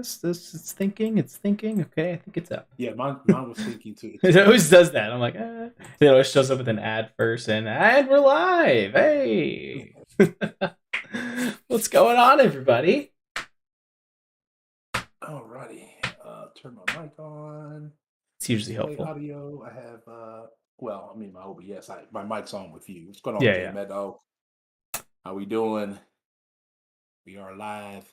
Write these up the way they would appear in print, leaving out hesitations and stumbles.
It's thinking. Okay, I think it's up. Yeah, mine was thinking too. It always does that. I'm like, It always shows up with an ad first, and we're live. Hey, what's going on, everybody? Alrighty. Turn my mic on. It's usually Play helpful. audio. I have my OBS. My mic's on with you. What's going on, J Yeah. Meadow? How we doing? We are live.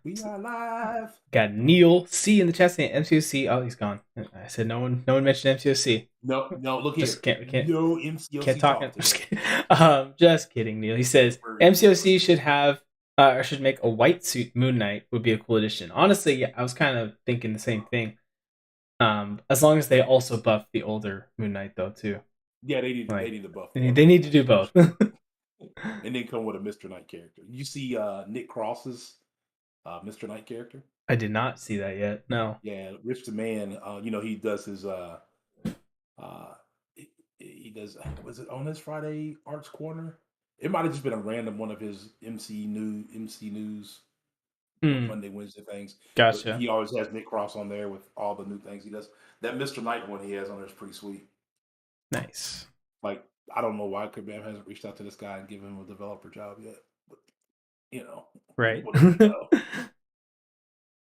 We are live. Got Neil C in the chat saying MCOC. Oh, he's gone. I said no one mentioned MCOC. No, look here. Just can't. No MCOC Can't talk. talk Just kidding, Neil. He says MCOC should have or should make a white suit Moon Knight would be a cool addition. Honestly, yeah, I was kind of thinking the same thing. As long as they also buff the older Moon Knight though too. Yeah, they need to buff. They need to do both. And then come with a Mr. Knight character. You see Nick Cross's Mr. Knight character? I did not see that yet. No. Yeah, Rich the Man. He does his he does. Was it on his Friday Arts Corner? It might have just been a random one of his MC News Monday, Wednesday things. Gotcha. But he always has Nick Cross on there with all the new things he does. That Mr. Knight one he has on there is pretty sweet. Nice. Like, I don't know why Kabam hasn't reached out to this guy and given him a developer job yet. But, right. What do we know?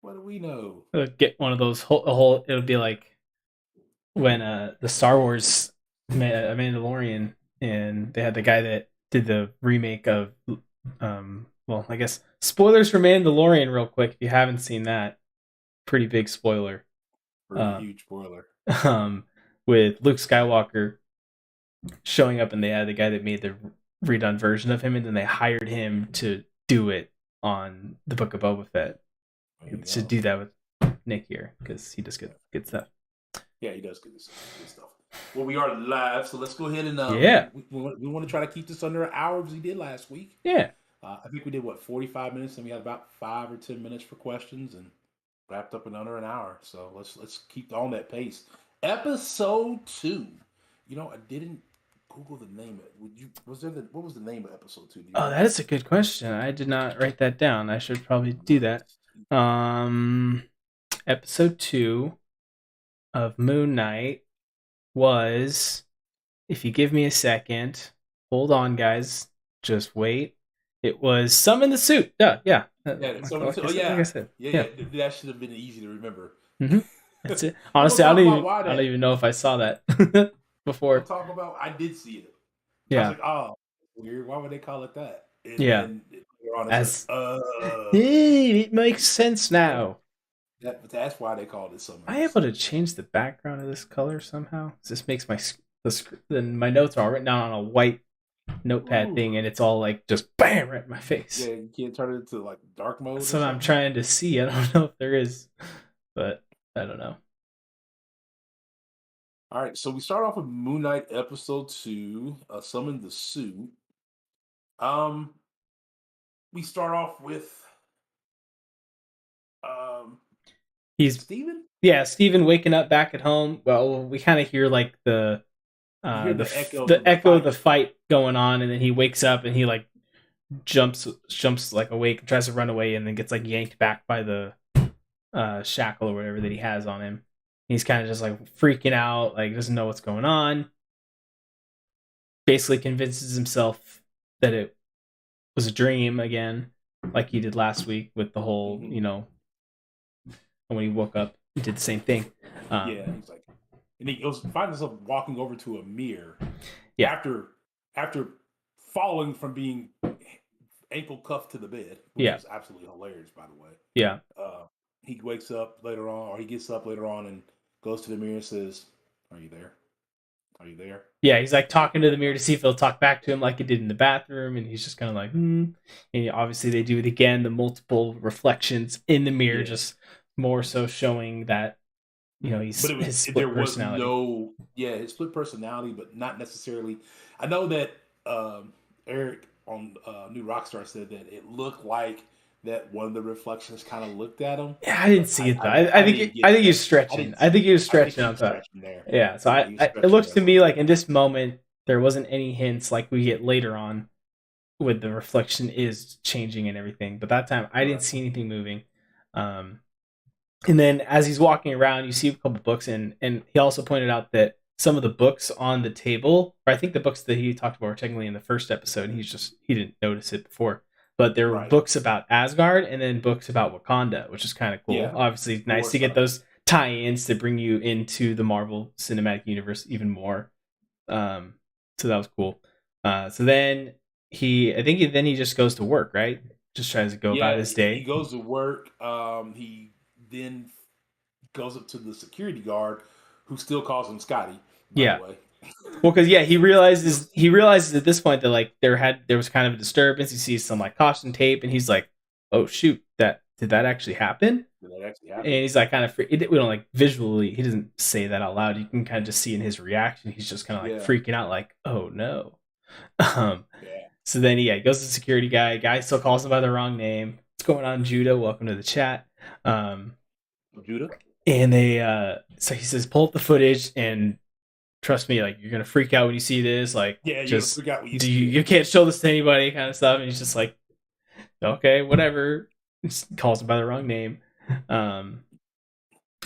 What do we know? Get one of those whole. It would be like when the Star Wars Mandalorian, and they had the guy that did the remake of I guess spoilers for Mandalorian real quick if you haven't seen that. Pretty big spoiler. Huge spoiler. With Luke Skywalker showing up, and they had the guy that made the redone version of him, and then they hired him to do it on the Book of Boba Fett. Should do that with Nick here because he does good stuff. Yeah, he does good stuff. Well, we are live, so let's go ahead and we want to try to keep this under an hour as we did last week. Yeah. I think we did 45 minutes, and we had about 5 or 10 minutes for questions, and wrapped up in under an hour. So let's keep on that pace. Episode 2. I didn't Google the name of it. What was the name of episode 2? That is a good question. I did not write that down. I should probably do that. Episode 2 of Moon Knight was, if you give me a second, hold on, guys, just wait. It was Summon the Suit. Yeah. Like I said. Yeah. That should have been easy to remember. Mm-hmm. That's it. Honestly, I don't even know if I saw that before. Talk about, I did see it. Yeah. I was like, oh, weird. Why would they call it that? And it makes sense now. That's why they called it Summon. Am I able to change the background of this color somehow? This makes my notes are written down on a white notepad thing, and it's all like just bam right in my face. Yeah, you can't turn it into like dark mode. So I'm trying to see. I don't know if there is, but I don't know. All right, so we start off with Moon Knight episode 2, Summon the Suit. We start off with he's Steven? Yeah, Steven waking up back at home. Well, we kind of hear like the echo of the fight going on, and then he wakes up and he like jumps like awake and tries to run away, and then gets like yanked back by the shackle or whatever that he has on him. He's kind of just like freaking out, like doesn't know what's going on. Basically convinces himself that it was a dream again, like he did last week with the whole, when he woke up, he did the same thing. He's like, and he finds himself walking over to a mirror. Yeah. After falling from being ankle cuffed to the bed, which is absolutely hilarious, by the way. Yeah. He wakes up later on, or he gets up later on and goes to the mirror and says, "Are you there? Are you there?" Yeah, he's like talking to the mirror to see if he'll talk back to him like he did in the bathroom, and he's just kind of like, And obviously they do it again, the multiple reflections in the mirror, just more so showing that, his split personality. His split personality, but not necessarily. I know that Eric on New Rockstar said that it looked like that one of the reflections kind of looked at him. Yeah, I didn't see it though. I think he was stretching. I think he was stretching on top. Yeah, so it looks to me like in this moment there wasn't any hints like we get later on with the reflection is changing and everything. But that time I didn't see anything moving. And then as he's walking around, you see a couple books, and he also pointed out that some of the books on the table, or I think the books that he talked about were technically in the first episode, and he didn't notice it before. But there were books about Asgard and then books about Wakanda, which is kind of cool. Yeah. Obviously, nice to get those tie-ins to bring you into the Marvel Cinematic Universe even more. So that was cool. So then he just goes to work, right? Just tries to go about his day. He goes to work. He then goes up to the security guard, who still calls him Scotty. By the way. Well, because he realizes at this point that like there was kind of a disturbance. He sees some like caution tape, and he's like, "Oh shoot, did that actually happen?" And he's like kind of we don't like visually. He doesn't say that out loud. You can kind of just see in his reaction. He's just kind of like freaking out, like, "Oh no." So then he goes to the security guy. Guy still calls him by the wrong name. What's going on, Judah? Welcome to the chat. Judah. And they so he says, pull up the footage, and trust me, like, you're gonna freak out when you see this. Like, just freak out when you can't show this to anybody, kind of stuff. And he's just like, okay, whatever. Just calls him by the wrong name.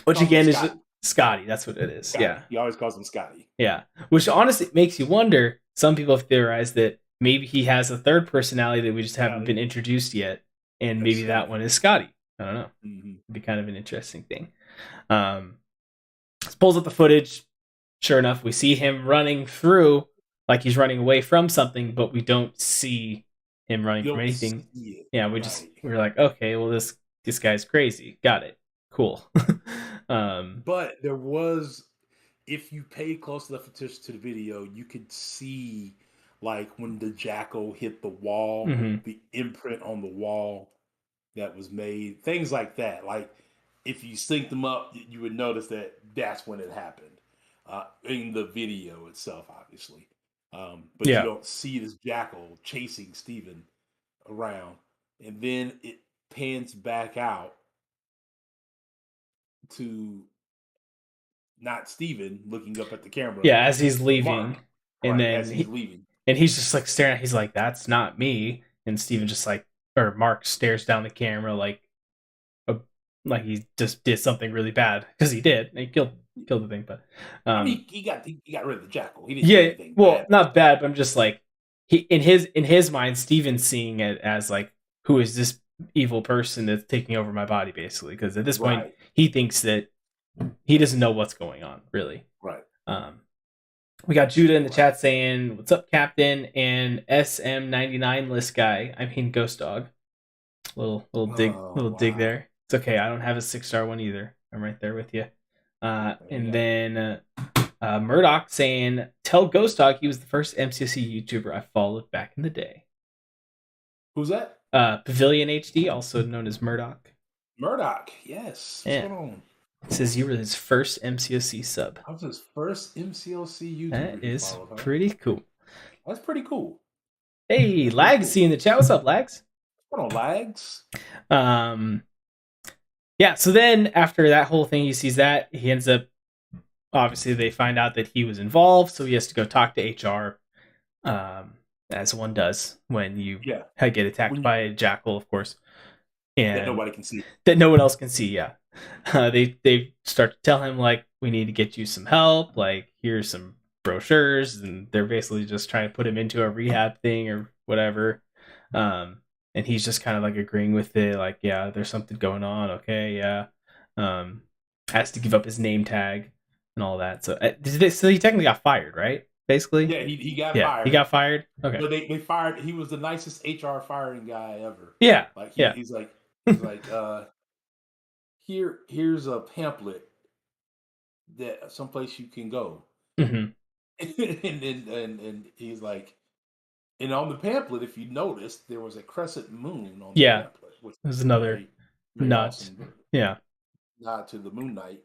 Which again is Scotty. That's what it is. Scotty. Yeah. He always calls him Scotty. Yeah. Which honestly makes you wonder. Some people have theorized that maybe he has a third personality that we just haven't been introduced yet, and maybe that one is Scotty. I don't know. Mm-hmm. It'd be kind of an interesting thing. Pulls up the footage. Sure enough, we see him running through, like he's running away from something, but we don't see him running from anything. Yeah, we're like, okay, well this guy's crazy. Got it. Cool. But there was, if you pay close enough attention to the video, you could see like when the jackal hit the wall, the imprint on the wall that was made, things like that. Like if you sync them up, you would notice that that's when it happened in the video itself, obviously. But you don't see this jackal chasing Steven around. And then it pans back out to not Steven looking up at the camera. Yeah, as he's leaving. Mark, and then as he's leaving. And he's just like staring at, he's like, that's not me. And Steven just like, or Mark stares down the camera like he just did something really bad, because he did. He killed the thing, but I mean, he got rid of the jackal. He didn't do anything bad. Not bad, but I'm just like, he in his mind, Steven's seeing it as like, who is this evil person that's taking over my body, basically? Because at this point, he thinks that he doesn't know what's going on, really. Right. We got Judah in the chat saying, "What's up, Captain?" And SM99 list guy. I mean, Ghostdog. Little dig there. It's okay. I don't have a 6-star one either. I'm right there with you. And then Murdoch saying, "Tell Ghostdog he was the first MCSC YouTuber I followed back in the day." Who's that? Pavilion HD, also known as Murdoch. Murdoch, yes. What's going on? It says you were his first MCOC sub. I was his first MCOC YouTuber. That is pretty cool. That's pretty cool. Hey, Lags in the chat. What's up, Lags? What's on, Lags? Yeah, so then after that whole thing, he sees that. He ends up, obviously, they find out that he was involved, so he has to go talk to HR, as one does when you get attacked by a jackal, of course. And that nobody can see. That no one else can see, yeah. They start to tell him, like, we need to get you some help, like, here's some brochures, and they're basically just trying to put him into a rehab thing or whatever. And he's just kind of like agreeing with it, like, yeah, there's something going on, okay, yeah. Has to give up his name tag and all that. So he technically got fired, right? Basically? Yeah, he got fired. He got fired? Okay. So they fired, he was the nicest HR firing guy ever. Yeah. Like, he's like, here's a pamphlet that someplace you can go. Mm-hmm. and he's like, and on the pamphlet, if you noticed, there was a crescent moon on the pamphlet. Which was another nod. Awesome. Yeah. Nod to the Moon Knight,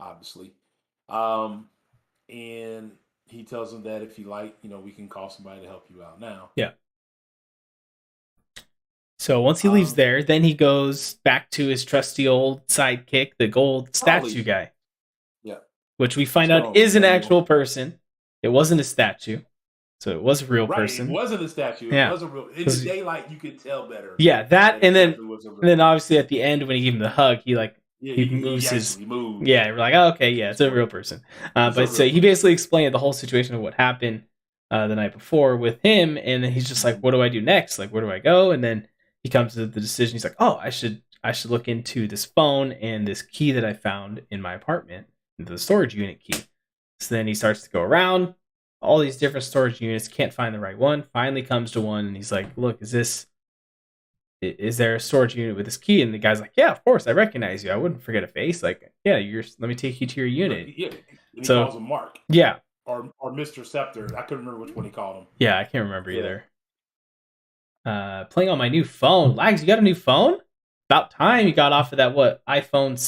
obviously. And he tells him that if you like, we can call somebody to help you out now. Yeah. So once he leaves there, then he goes back to his trusty old sidekick, the gold statue guy. Yeah. Which we find out is an actual person. It wasn't a statue. So it was a real Right, it person. wasn't a statue. It Yeah. was a real. In the daylight, you could tell better. Yeah, that, and then Real obviously at the end when he gave him the hug, he moves his. moved. Yeah, we're like, oh, okay, yeah, it's a real person. But so he basically explained the whole situation of what happened the night before with him, and then he's just like, what do I do next? Like, where do I go? And then he comes to the decision. He's like, oh, I should look into this phone and this key that I found in my apartment, the storage unit key. So then he starts to go around all these different storage units, can't find the right one, finally comes to one, and he's like, look, is there a storage unit with this key? And the guy's like, yeah, of course, I recognize you. I wouldn't forget a face. Like, yeah, let me take you to your unit. Yeah, he calls him Mark. Yeah. Or Mr. Scepter. I couldn't remember which one he called him. Yeah, I can't remember either. Playing on my new phone. Lags, you got a new phone? About time you got off of that, iPhone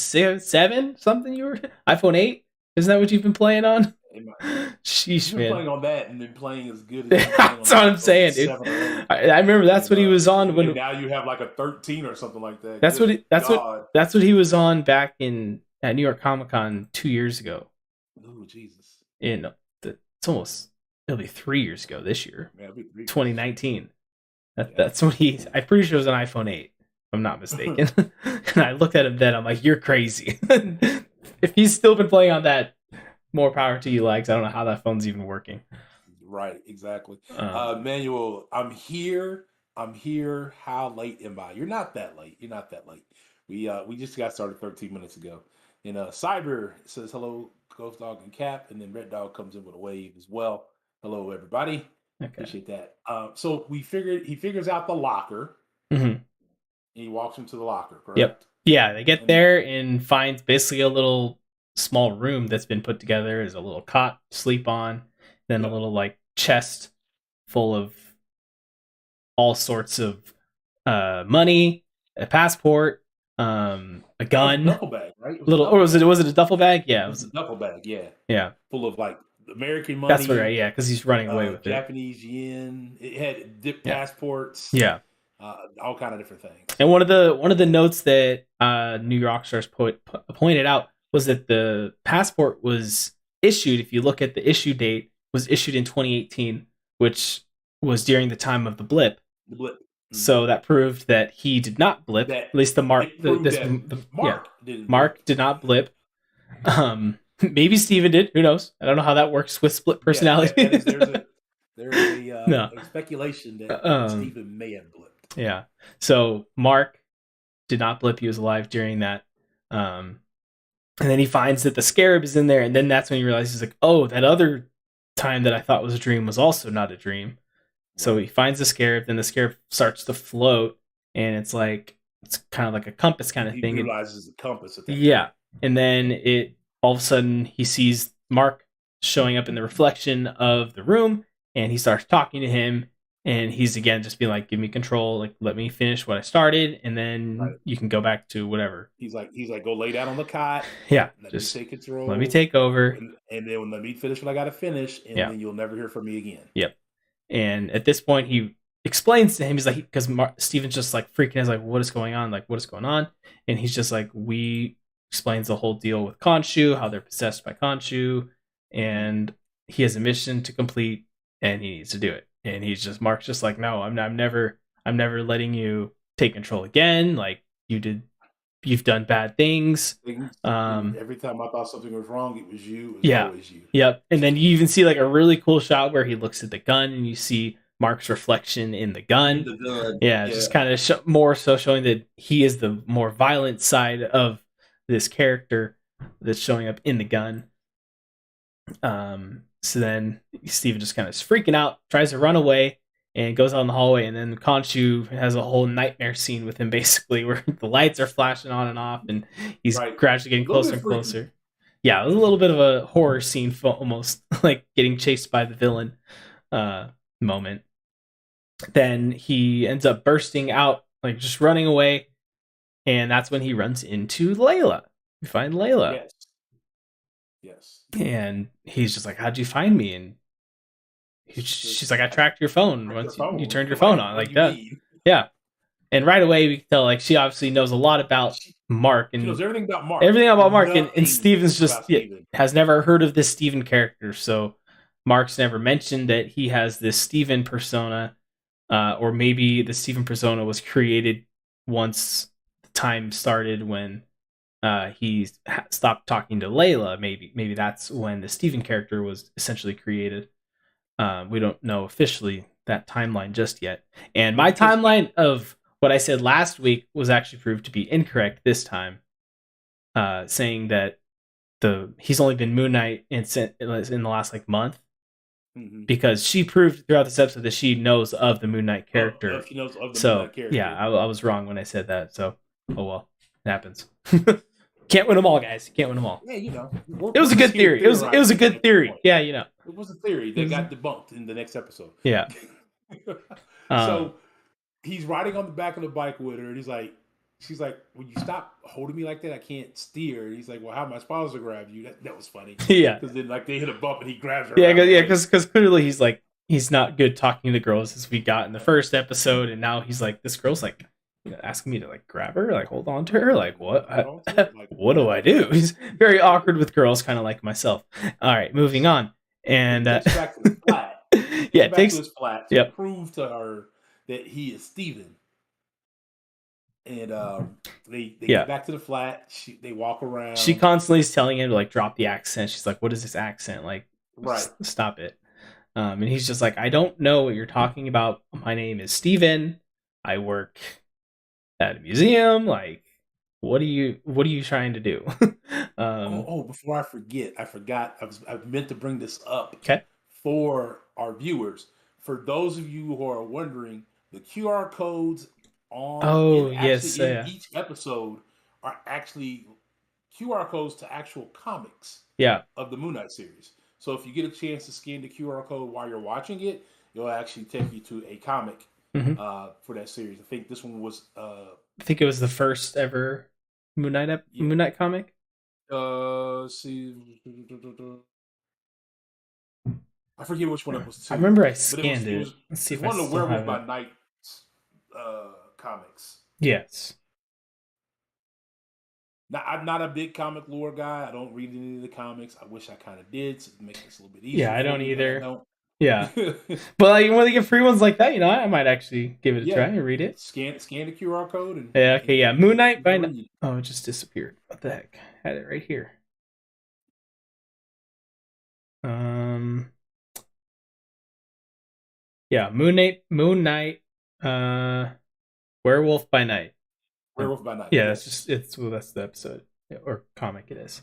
7? Something you were... iPhone 8? Isn't that what you've been playing on? Sheesh, man. Playing on that and then playing as good as that's what I'm saying, dude. I remember that's what he was on when. Now you have like a 13 or something like that. That's what he was on back at New York Comic Con 2 years ago. Oh Jesus! It'll be 3 years ago this year. Yeah, 2019. That's when I'm pretty sure it was an iPhone 8. If I'm not mistaken. And I looked at him then. I'm like, you're crazy. If he's still been playing on that, more power to you, Legs. I don't know how that phone's even working. Right, exactly. Manuel, I'm here. How late am I? You're not that late. We just got started 13 minutes ago. And Cyber says hello, Ghostdog and Cap, and then Red Dog comes in with a wave as well. Hello, everybody. Okay. Appreciate that. So he figures out the locker. Mm-hmm. And he walks into the locker, correct? Yep. Yeah, they get there and finds basically a little small room that's been put together as a little cot to sleep on, then a little chest full of all sorts of money, a passport, a gun, a duffel bag, right? Or was it a duffel bag? Yeah, it was a duffel bag. Yeah, full of American money. That's right. Yeah, because he's running away with Japanese yen. It had passports. Yeah. All kind of different things. And one of the notes that New York Stars pointed out was that the passport was issued, if you look at the issue date, was issued in 2018, which was during the time of the blip. The blip. Mm-hmm. So that proved that he did not blip. At least the Mark. Mark did not blip. Maybe Steven did. Who knows? I don't know how that works with split personality. There's a speculation that Steven may have blipped. Yeah. So Mark did not blip. He was alive during that. And then he finds that the scarab is in there, and then that's when he realizes, he's like, oh, that other time that I thought was a dream was also not a dream. So he finds the scarab, then the scarab starts to float, and it's kind of like a compass kind of thing. He realizes the compass at that point. And then all of a sudden he sees Mark showing up in the reflection of the room, and he starts talking to him, and he's again just being like, give me control, let me finish what I started, and then you can go back to whatever. He's like, go lay down on the cot. Yeah. Let me take control. Let me take over. And then let me finish what I gotta finish, and then you'll never hear from me again. Yep. And at this point he explains to him, he's like, because Steven's just freaking out, what is going on? What is going on? And he's just explains the whole deal with Khonshu, how they're possessed by Khonshu, and he has a mission to complete and he needs to do it. And Mark's just like, no, I'm never letting you take control again. You've done bad things. Every time I thought something was wrong, it was you. It was always you. Yep. And then you even see a really cool shot where he looks at the gun and you see Mark's reflection in the gun. Just kind of more so showing that he is the more violent side of this character that's showing up in the gun. So then Steven just kind of is freaking out, tries to run away, and goes out in the hallway. And then Khonshu has a whole nightmare scene with him, basically, where the lights are flashing on and off, and he's gradually getting closer and closer. Yeah, it was a little bit of a horror scene, almost like getting chased by the villain moment. Then he ends up bursting out, just running away, and that's when he runs into Layla. We find Layla. Yes. And he's just like, how'd you find me? And she's like, I tracked your phone once you turned your phone on. Like that. Yeah. And right away we can tell she obviously knows a lot about Mark. And she knows everything about Mark. And Steven's just has never heard of this Steven character. So Mark's never mentioned that he has this Steven persona, or maybe the Steven persona was created once the time started when he stopped talking to Layla. Maybe that's when the Steven character was essentially created. We don't know officially that timeline just yet. And my timeline of what I said last week was actually proved to be incorrect this time, saying that he's only been Moon Knight in the last like month, because she proved throughout this episode that she knows of the Moon Knight character. She knows of the Moon Knight character. Yeah, I was wrong when I said that. So, oh well, it happens. Can't win them all, guys. Can't win them all. Yeah, it was a good theory. It was a good theory. Yeah, it was a theory that got debunked in the next episode. Yeah. So he's riding on the back of the bike with her, and she's like, "Will you stop holding me like that? I can't steer." And he's like, "Well, how am I supposed to grab you?" That was funny. Yeah. Because then they hit a bump and he grabs her. Yeah, because clearly he's not good talking to girls as we got in the first episode, and now he's like, this girl's like asking me to like grab her, like hold on to her, like what? What do I do? He's very awkward with girls, kind of like myself. All right, moving on, and back to the flat. It takes to his flat to prove to her that he is Steven. And they get back to the flat. They walk around. She constantly is telling him to like drop the accent. She's like, "What is this accent? Like, stop it." And he's just like, "I don't know what you're talking about. My name is Steven. I work at a museum. Like, what are you trying to do?" Before I forget, I meant to bring this up. Okay. For our viewers, for those of you who are wondering, the QR codes in each episode are actually QR codes to actual comics of the Moon Knight series. So if you get a chance to scan the QR code while you're watching it, it'll actually take you to a comic for that series. I think this one was I think it was the first ever Moon Knight comic. I forget which one it was. I remember I scanned it. Let's see if one of the Werewolf by Night comics. Yes. Now, I'm not a big comic lore guy. I don't read any of the comics. I wish I kind of did to make this a little bit easier. Yeah, I don't either. Yeah, but like when they get free ones like that, I might actually give it a try and read it. Scan the QR code. Moon Knight by Night. Oh, it just disappeared. What the heck? I had it right here. Yeah, Moon Knight, Werewolf by Night. Werewolf by Night. Yeah, that's the episode or comic it is.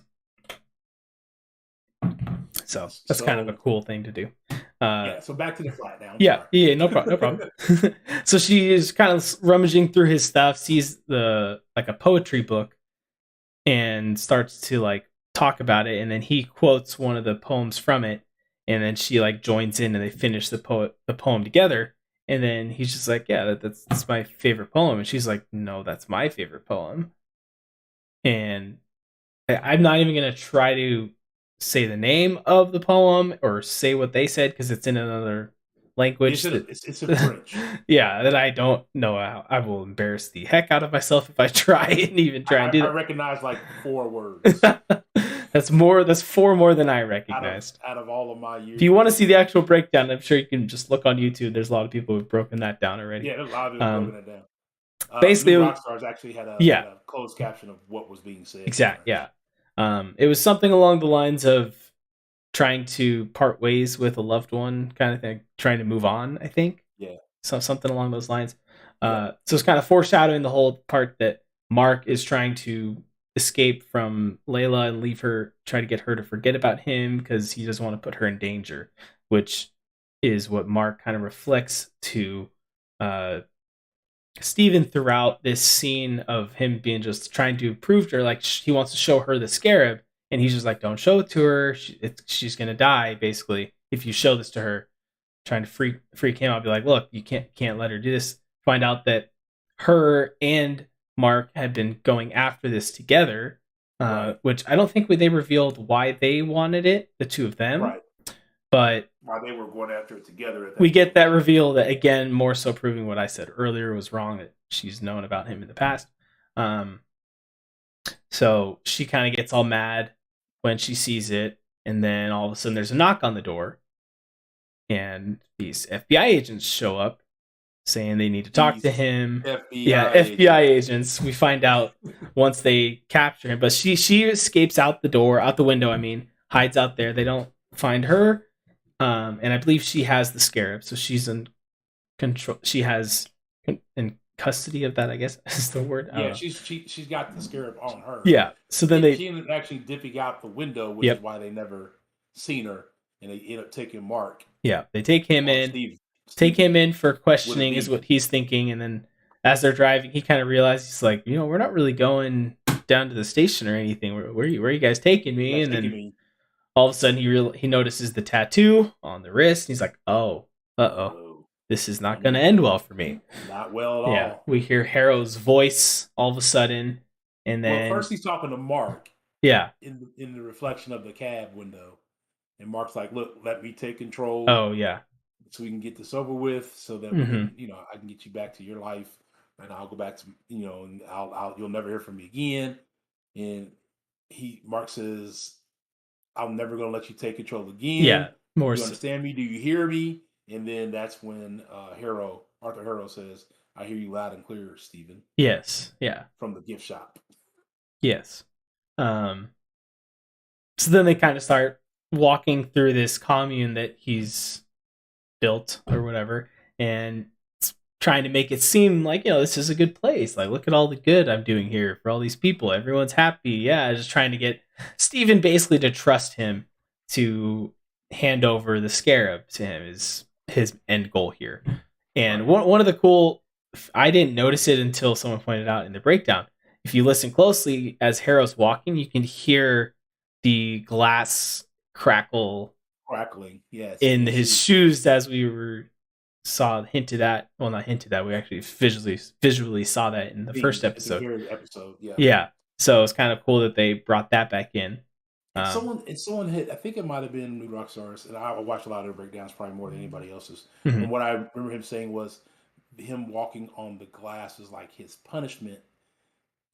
So that's kind of a cool thing to do. So back to the flat now. No problem. So she is kind of rummaging through his stuff, sees a poetry book, and starts to like talk about it, and then he quotes one of the poems from it, and then she like joins in, and they finish the poem together. And then he's just like, "Yeah, that's my favorite poem," and she's like, "No, that's my favorite poem." And I'm not even gonna try to say the name of the poem or say what they said because it's in another language. It's in French. Yeah, that I don't know. I will embarrass the heck out of myself if I try and even try and do that. I recognize like 4 words. That's 4 more than I recognized. Out of all of my years. If you want to see the actual breakdown, I'm sure you can just look on YouTube. There's a lot of people who've broken that down already. Yeah, there's a lot of people broken that down. Basically, Rockstars actually had a closed caption of what was being said. Exactly. Yeah. It was something along the lines of trying to part ways with a loved one, kind of thing, trying to move on. I think. Yeah. So something along those lines. So it's kind of foreshadowing the whole part that Mark is trying to escape from Layla and leave her, try to get her to forget about him because he doesn't want to put her in danger, which is what Mark kind of reflects to Steven throughout this scene of him being just trying to prove to her, like he wants to show her the scarab, and he's just like, "Don't show it to her. She's gonna die." Basically, if you show this to her, trying to freak him out, be like, "Look, you can't let her do this." Find out that her and Mark had been going after this together, which I don't think they revealed why they wanted it, the two of them. Right. But why they were going after it together. We get that reveal that, again, more so proving what I said earlier was wrong, that she's known about him in the past. So she kind of gets all mad when she sees it, and then all of a sudden there's a knock on the door, and these FBI agents show up saying they need to talk to him. FBI agents. We find out once they capture him, but she escapes out the window. I mean, hides out there. They don't find her, and I believe she has the scarab, so she's in control. She has in custody of that, I guess is the word. Yeah, she's got the scarab on her. Yeah. So then she ended up actually dipping out the window, which is why they never seen her, and they end up taking Mark. Yeah, they take him in. Steve. Take him in for questioning, is what he's thinking, and then as they're driving, he kind of realizes he's like, we're not really going down to the station or anything. Where are you guys taking me? And then all of a sudden he notices the tattoo on the wrist, and he's like, oh, this is not going to end well for me. Not well at all. Yeah, we hear Harrow's voice all of a sudden, and then first he's talking to Mark. Yeah, in the reflection of the cab window, and Mark's like, "Look, let me take control. Oh yeah, so we can get this over with, so that we can, I can get you back to your life, and I'll go back to and you'll never hear from me again." And Mark says, "I'm never gonna let you take control again. Yeah, you understand me? Do you hear me?" And then that's when Arthur Harrow says, "I hear you loud and clear, Stephen." Yes, yeah, from the gift shop. Yes. So then they kind of start walking through this commune that he's built or whatever, and trying to make it seem like, this is a good place. Like, look at all the good I'm doing here for all these people. Everyone's happy. Yeah, just trying to get Stephen basically to trust him to hand over the scarab to him is his end goal here. And one of the cool, I didn't notice it until someone pointed out in the breakdown. If you listen closely, as Harrow's walking, you can hear the glass crackling, yes, in his shoes, as we hinted at. Well, not hinted at. We actually visually saw that in the first episode. Yeah. So it's kind of cool that they brought that back in. Someone hit. I think it might have been New Rockstars, and I watched a lot of the breakdowns, probably more than anybody else's. Mm-hmm. And what I remember him saying was, him walking on the glass is like his punishment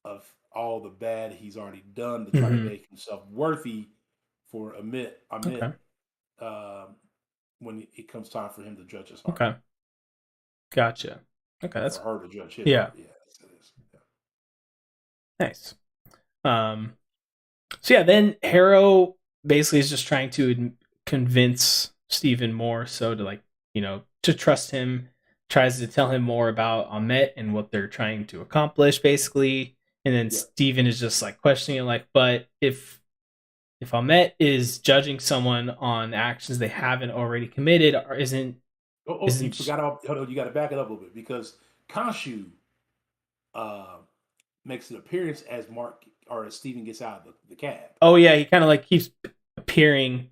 of all the bad he's already done to try to make himself worthy for Amit. Okay. When it comes time for him to judge his heart. Okay. Gotcha. Okay, that's for her to judge his heart. Yeah, it is. Yeah. Nice. So yeah, then Harrow basically is just trying to convince Stephen more so to to trust him. Tries to tell him more about Amit and what they're trying to accomplish, basically. And then Stephen is just questioning it, but if Amit is judging someone on actions they haven't already committed, or isn't you forgot about, hold on, you got to back it up a little bit, because Khonshu makes an appearance as Mark or as Stephen gets out of the cab. Oh yeah, he kind of keeps appearing,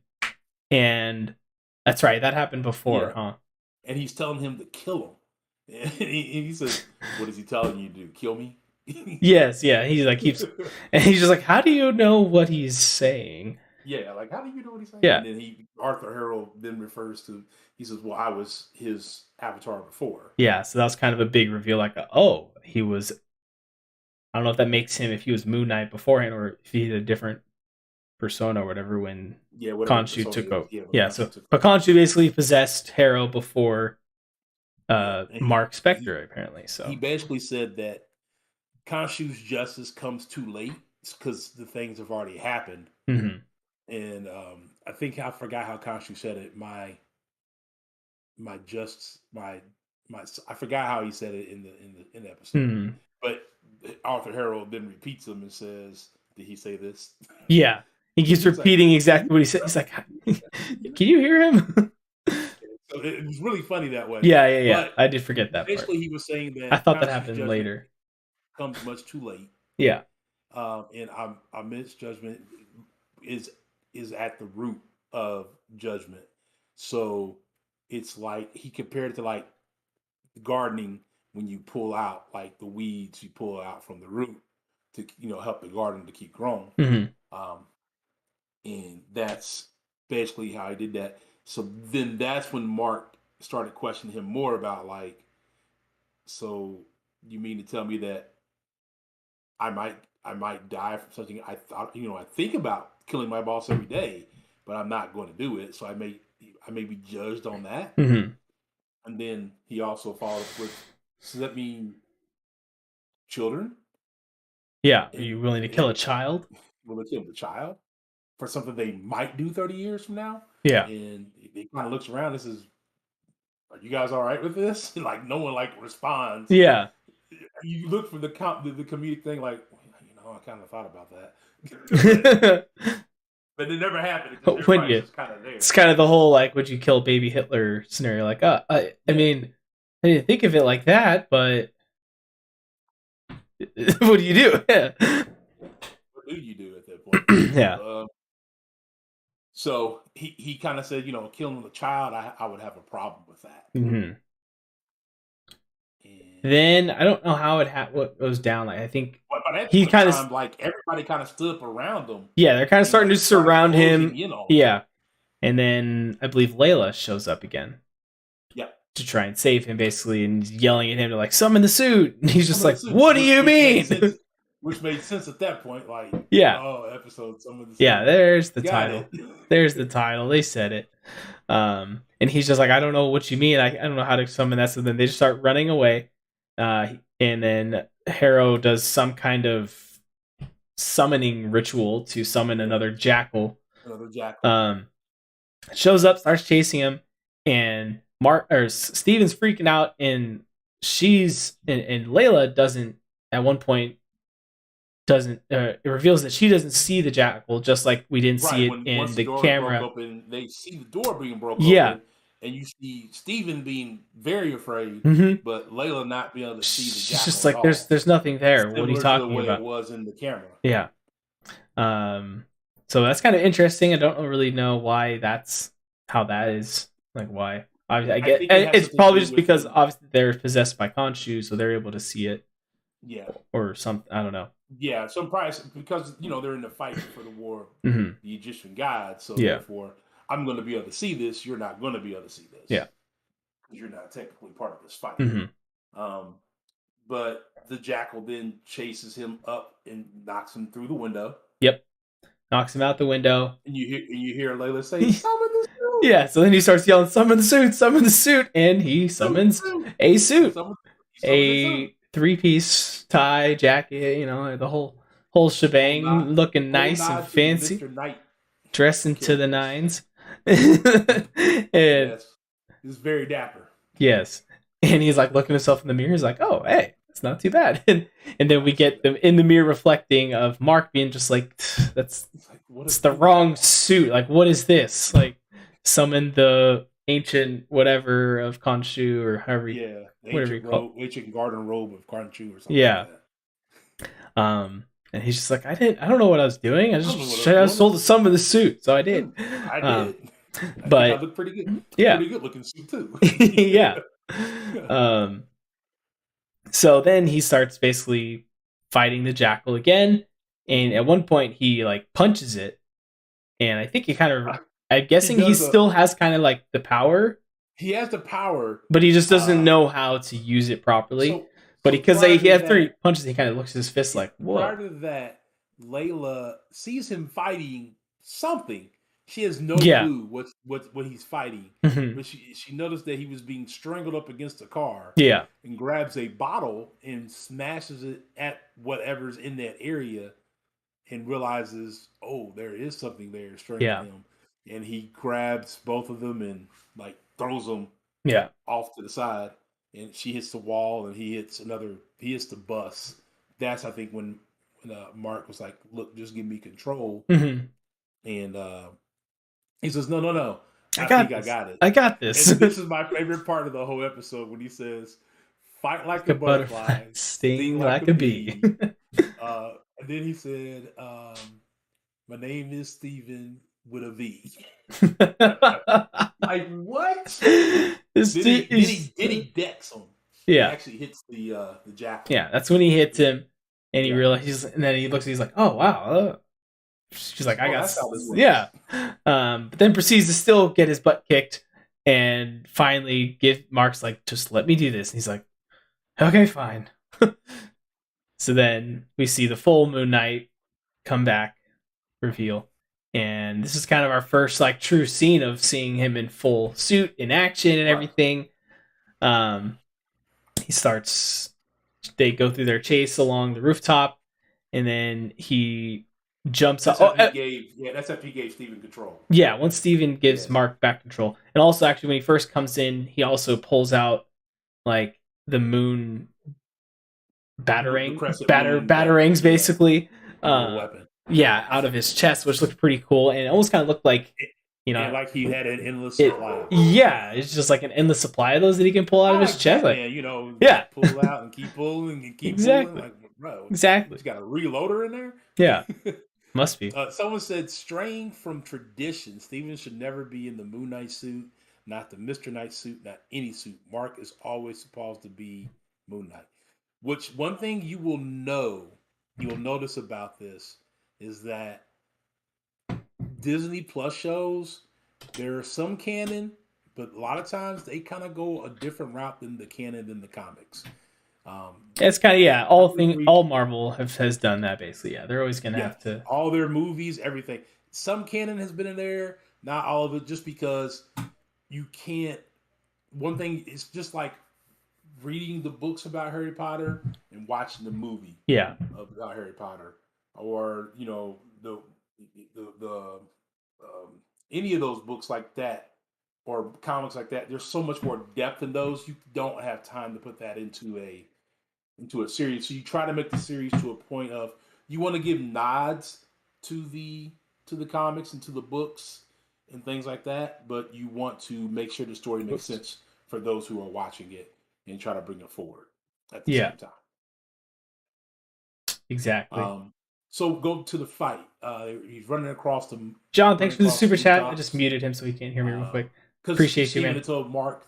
and that's right, that happened before, huh? And he's telling him to kill him, and he says, "What is he telling you to do? Kill me?" Yes, yeah. He's keeps, and he's just how do you know what he's saying? Yeah, how do you know what he's saying? Yeah. And then Arthur Harrow then refers to, he says, "Well, I was his avatar before." Yeah, so that was kind of a big reveal. He was. I don't know if that makes him, if he was Moon Knight beforehand, or if he had a different persona or whatever when Khonshu took over. But Khonshu basically possessed Harrow before Mark Spector, apparently. So he basically said that Khonshu's justice comes too late because the things have already happened. Mm-hmm. And I think I forgot how Khonshu said it. I forgot how he said it in the episode. Mm-hmm. But Arthur Harrow then repeats them and says, "Did he say this?" Yeah, he keeps repeating exactly what he said. He's like, "Can you hear him?" So it was really funny that way. Yeah. But I did forget that. Basically, part. He was saying that I thought that happened later. Comes much too late. Yeah. And Amit's judgment is at the root of judgment. So it's he compared it to gardening, when you pull out the weeds, you pull out from the root to help the garden to keep growing. Mm-hmm. And that's basically how he did that. So then that's when Mark started questioning him more about so you mean to tell me that I might die from something I thought, I think about killing my boss every day, but I'm not going to do it. So I may be judged on that. Mm-hmm. And then he also followed up with, "So that mean children?" Yeah. Are you And willing to kill a child? will they kill the child for something they might do 30 years from now? Yeah. And he kind of looks around and says, "Are you guys all right with this?" Like no one like responds. Yeah. You look for the comedic thing, like, I kind of thought about that, but it never happened. It just When everybody's you, just kind of there. it's kind of the whole like, would you kill baby Hitler scenario? Like, I Yeah. mean, I didn't think of it like that, but what do you do? Yeah. What do you do at that point? Yeah. So he kind of said, killing the child, I would have a problem with that. Mm-hmm. And Then I don't know how what goes down. Like I think but by that he point in kind of time, like everybody kind of stood up around him they're kind of and starting like to surround him. in on him. Yeah, and then I believe Layla shows up again. Yeah. To try and save him, basically, and he's yelling at him to like summon the suit. And he's just like, Suit, "What do you mean?" Which made sense at that point. Like, Yeah, episode Summon the Suit. Yeah. There's the Got title. it. There's the title. They said it. And he's just like, "I don't know what you mean. I don't know how to summon that." So then they just start running away. And then Harrow does some kind of summoning ritual to summon another jackal. Shows up, starts chasing him, and Steven's freaking out, and and Layla doesn't at one point it reveals that she doesn't see the jackal, just like we didn't see it in the camera. Open, they see the door being broke open, and you see Steven being very afraid, but Layla not being able to see the jackal. She's just like, there's nothing there. What are you talking about? It was in the camera. Yeah. So that's kind of interesting. I don't really know why how that is. Like why? I get it's probably just because obviously they're possessed by Khonshu, so they're able to see it. Yeah. Or something. I don't know. Yeah, some price because they're in the fight for the war of the Egyptian gods. So therefore, I'm going to be able to see this. You're not going to be able to see this. Yeah. Because you're not technically part of this fight. But the jackal then chases him up and knocks him through the window. Yep. Knocks him out the window. And you hear Layla say, "Summon the suit!" Yeah, so then he starts yelling, "Summon the suit! Summon the suit!" And he summons a suit. A 3-piece tie, jacket, the whole shebang, looking nice and fancy. Mr. Knight. Dressing to the nines. And yes. He's very dapper. Yes. And he's like looking himself in the mirror. He's like, "Oh, hey, it's not too bad." And then we get them in the mirror reflecting of Mark being just like, it's the wrong suit. Like, what is this? Like, summon the ancient whatever of Khonshu or however whatever you call it. Ancient garden robe of Khonshu or something. Yeah. Like that. And he's just like, I don't know what I was doing. I was told to summon the suit, so I did. I did. But I look pretty good. Yeah. Pretty good looking suit too. Yeah. So then he starts basically fighting the jackal again, and at one point he like punches it, and I think he kind of I'm guessing he still has kind of like the power. He has the power, but he just doesn't know how to use it properly. But because he had 3 punches, he kind of looks at his fist like, whoa. Prior to that, Layla sees him fighting something. She has no clue what he's fighting. But she noticed that he was being strangled up against a car. Yeah. And grabs a bottle and smashes it at whatever's in that area and realizes, oh, there is something there strangling him. And he grabs both of them and like throws them off to the side. And she hits the wall and he hits the bus. That's, I think, when Mark was like, "Look, just give me control." And he says, No. I got it. I got this. And this is my favorite part of the whole episode when he says, "Fight like a butterfly, sting like a bee." And then he said, "My name is Steven with a V." Like, what? Then he decks him. Yeah. He actually hits the jackal. Yeah, that's when he hits him, and he realizes, and then he looks, and he's like, "Oh wow." She's like, "I got this." Yeah. But then proceeds to still get his butt kicked, and finally Mark's like, "Just let me do this." And he's like, "Okay, fine." So then we see the full Moon Knight come back reveal, And this is kind of our first like true scene of seeing him in full suit in action and everything. He starts. They go through their chase along the rooftop, and then he jumps That's up. after he gave Steven control. Yeah, once Steven gives Mark back control. And also, actually, when he first comes in, he also pulls out like the moon batarangs, basically. Weapon. Yeah, out of his chest, which looked pretty cool, and it almost kind of looked like, like he had an endless supply. Yeah, it's just like an endless supply of those that he can pull out of his chest. Batman, pull out and keep pulling and keep pulling. Like, bro, exactly. You got a reloader in there. Yeah, must be. Someone said, straying from tradition, Steven should never be in the Moon Knight suit, not the Mr. Knight suit, not any suit. Mark is always supposed to be Moon Knight. Which one thing you'll notice about this is that Disney Plus shows, there are some canon, but a lot of times they kind of go a different route than the canon in the comics. It's kind of all Marvel has done that basically. Yeah, they're always gonna have to all their movies, everything. Some canon has been in there, not all of it, just because you can't. One thing is just like reading the books about Harry Potter and watching the movie, about Harry Potter, or the any of those books like that or comics like that. There's so much more depth in those. You don't have time to put that into a series. So you try to make the series to a point of you want to give nods to the comics and to the books and things like that, but you want to make sure the story makes sense for those who are watching it and try to bring it forward at the same time. Exactly. So go to the fight. He's running across the. John, thanks for the super chat. I just muted him so he can't hear me real quick. Appreciate you, man. Steven told Mark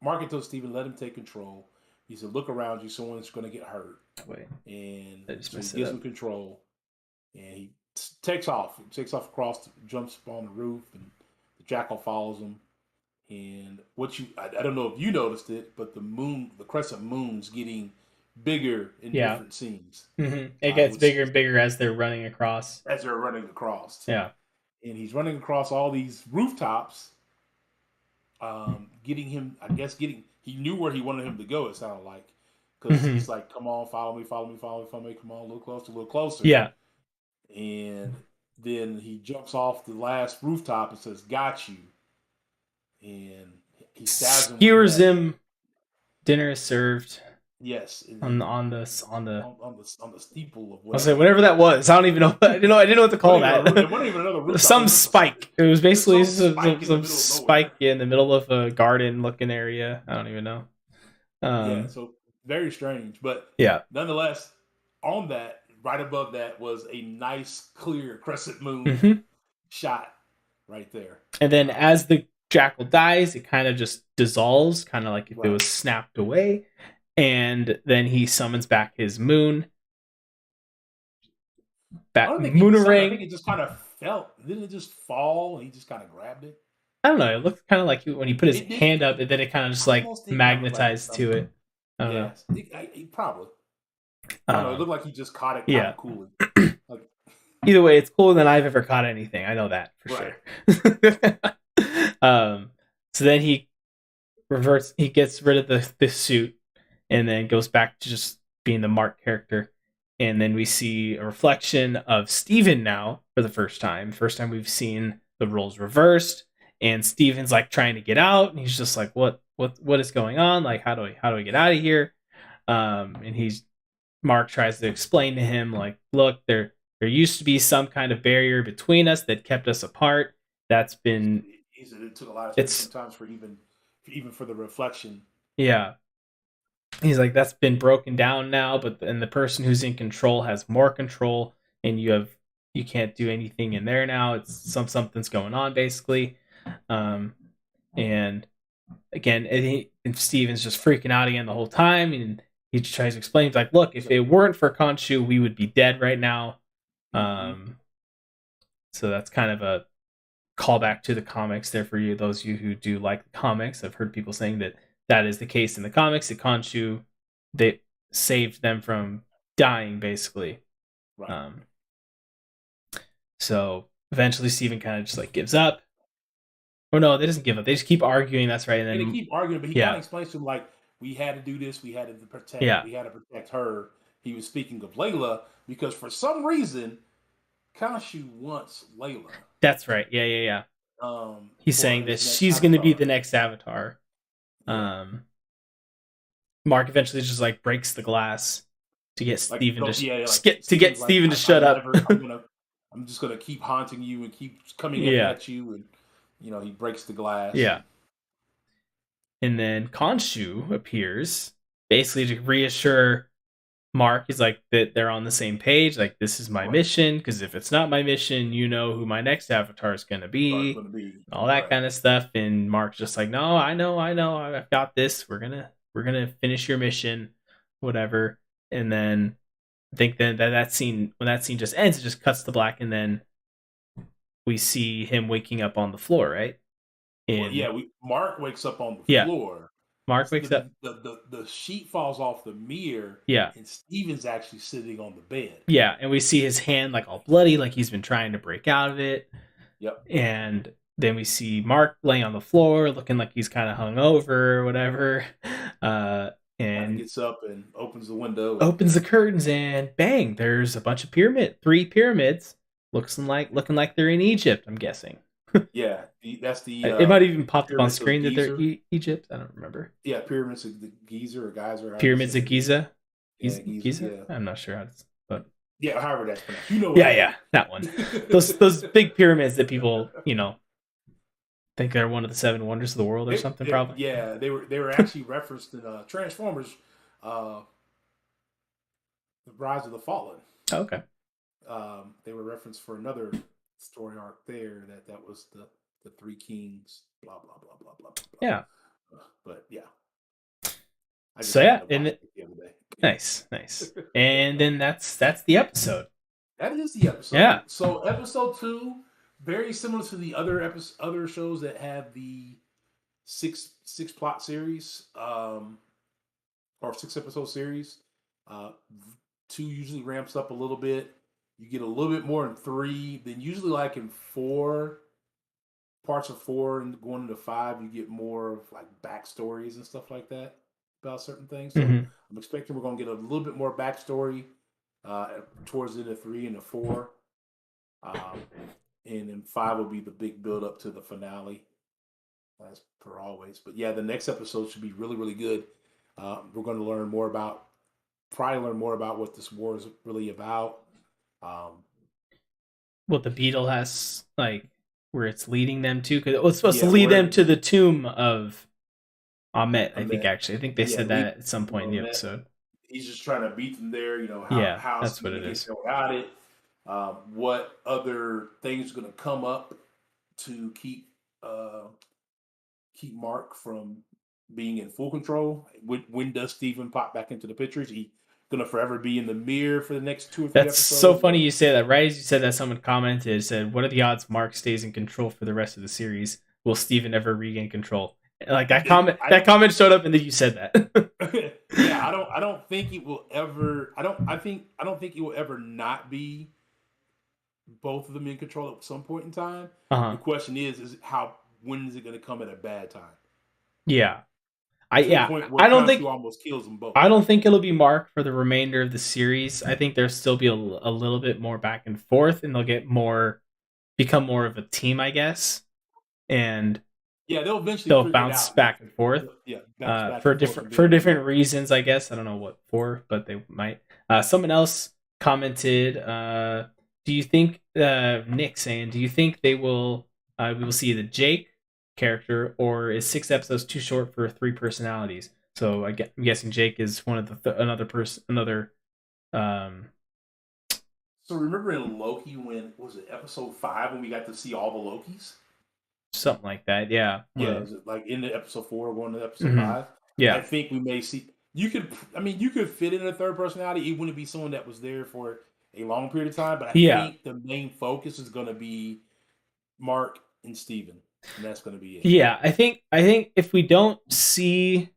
had told Steven, let him take control. He said, look around you, someone's going to get hurt. And so he gives him control. And he takes off. He takes off across, jumps on the roof, and the jackal follows him. And I don't know if you noticed it, but the crescent moon's getting bigger in different scenes. Mm-hmm. It gets bigger and bigger as they're running across. Yeah. And he's running across all these rooftops, he knew where he wanted him to go, it sounded like. Because he's like, come on, follow me, come on, a little closer. Yeah. And then he jumps off the last rooftop and says, got you. And he stabs him. Skewers him. Dinner is served. Yes. On the steeple of whatever. I'll say whatever that was. I don't even know. I didn't know what to call that. It wasn't even another rooftop. Some spike. It was basically some spike in the middle of a garden looking area. I don't even know. So very strange. But nonetheless, on that, right above that was a nice, clear crescent moon shot right there. And then as the jackal dies, it kind of just dissolves, kind of like if it was snapped away. And then he summons back his moon. Moonerang. I think it just kind of fell. Didn't it just fall? And he just kind of grabbed it. I don't know. It looked kind of like when he put his hand up, and then it kind of just like magnetized to it. I don't know. Probably. I don't know. It looked like he just caught it kind of coolly. Either way, it's cooler than I've ever caught anything. I know that for sure. So then he reverts. He gets rid of the suit. And then goes back to just being the Mark character. And then we see a reflection of Steven now for the first time. First time we've seen the roles reversed. And Steven's like trying to get out. And he's just like, what is going on? Like, how do I get out of here? And Mark tries to explain to him, like, look, there used to be some kind of barrier between us that kept us apart. That's been. It took a lot of time sometimes for even for the reflection. Yeah. He's like, that's been broken down now, and the person who's in control has more control, and you can't do anything in there now. It's something's going on basically, and again, and Steven's just freaking out again the whole time, and he tries to explain, he's like, look, if it weren't for Khonshu, we would be dead right now. So that's kind of a callback to the comics there for you, those of you who do like the comics. I've heard people saying that is the case in the comics. That Khonshu, they saved them from dying, basically. Right. So eventually Steven kind of just like gives up. Or no, they doesn't give up. They just keep arguing. That's right. And And they then keep arguing, but he kind of explains to him like, we had to do this, we had to protect her. He was speaking of Layla because for some reason, Khonshu wants Layla. That's right. Yeah. He's saying that she's going to be the next Avatar. Yeah. Mark eventually just like breaks the glass to get Steven get Steven to shut up. I'm just gonna keep haunting you and keep coming at you, and he breaks the glass. Yeah. And then Khonshu appears basically to reassure Mark. He's like that they're on the same page. Like, this is my mission, because if it's not my mission, you know who my next Avatar is going to be. All that kind of stuff. And Mark's just like, no, I know, I've got this. We're gonna finish your mission, whatever. And then I think that scene, when that scene just ends, it just cuts to black, and then we see him waking up on the floor, right? Mark wakes up on the floor. Mark wakes up. The sheet falls off the mirror. Yeah. And Steven's actually sitting on the bed. Yeah, and we see his hand like all bloody, like he's been trying to break out of it. Yep. And then we see Mark laying on the floor, looking like he's kind of hungover or whatever. And he gets up and opens the window. Opens the curtains, and bang, there's a bunch of 3 pyramids. Looking like they're in Egypt, I'm guessing. Yeah, that's the. It might even pop up on screen that they're Egypt. I don't remember. Yeah, pyramids of the Giza or Geyser. Pyramids of Giza. Giza. Yeah. I'm not sure how to, but yeah, however that's pronounced. Yeah, that one. those big pyramids that people think they're one of the 7 wonders of the world or something. Probably. Yeah, they were actually referenced in Transformers, The Rise of the Fallen. Oh, okay. They were referenced for another story arc there that was the 3 kings, blah blah blah blah blah blah. Yeah. But yeah. So yeah, nice. And then that's the episode. That is the episode. Yeah. So episode 2, very similar to the other shows that have the 6 plot series, or 6 episode series. 2 usually ramps up a little bit. You get a little bit more in 3. Then usually like in 4, parts of 4 and going into 5, you get more of like backstories and stuff like that about certain things. So I'm expecting we're going to get a little bit more backstory towards the end of 3 and 4. And then 5 will be the big build up to the finale, as per always. But yeah, the next episode should be really, really good. We're going to learn more about what this war is really about. What the beetle has, like, where it's leading them to, because it was supposed to lead them to the tomb of Ahmet. I think they said that at some point in the episode. He's just trying to beat them there. How that's what it is. Without it, what other things are going to come up to keep Mark from being in full control? When does Steven pop back into the picture? Is he gonna forever be in the mirror for the next 2 or 3 episodes? That's so funny you say that. Right as you said that, someone commented, said, "What are the odds Mark stays in control for the rest of the series? Will Steven ever regain control?" Like that comment. That comment showed up, and then you said that. Yeah, I don't think it will ever. I don't think it will ever not be both of them in control at some point in time. The question is when is it going to come at a bad time? Yeah. I don't think almost kills them both. I don't think it'll be Mark for the remainder of the series. I think there'll still be a little bit more back and forth, and they'll become more of a team, I guess. And yeah, they'll bounce back and forth. For different reasons, I guess. I don't know what for, but they might. Someone else commented, do you think Nick saying, do you think we will see the Jake character, or is 6 episodes too short for 3 personalities? So I'm guessing Jake is one of another person. So remember in Loki, when was it episode 5 when we got to see all the Lokis? Something like that, yeah. Yeah, is it like in the episode 4 going to episode 5? Yeah, I think we may see. You could fit in a 3rd personality. It wouldn't be someone that was there for a long period of time, but I think the main focus is going to be Mark and Steven. And that's going to be it. Yeah, I think if we don't see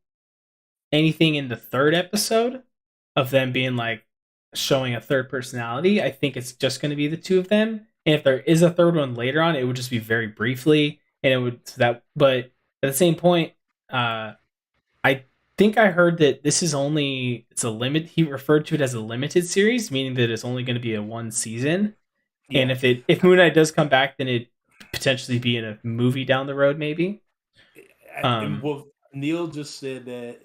anything in the 3rd episode of them being like showing a 3rd personality, I think it's just going to be the 2 of them. And if there is a third one later on, it would just be very briefly, and it would But at the same point, I think I heard that this is it's a limit. He referred to it as a limited series, meaning that it's only going to be a one season. Yeah. And if Moon Knight does come back, then it potentially be in a movie down the road, maybe. Well, Neil just said that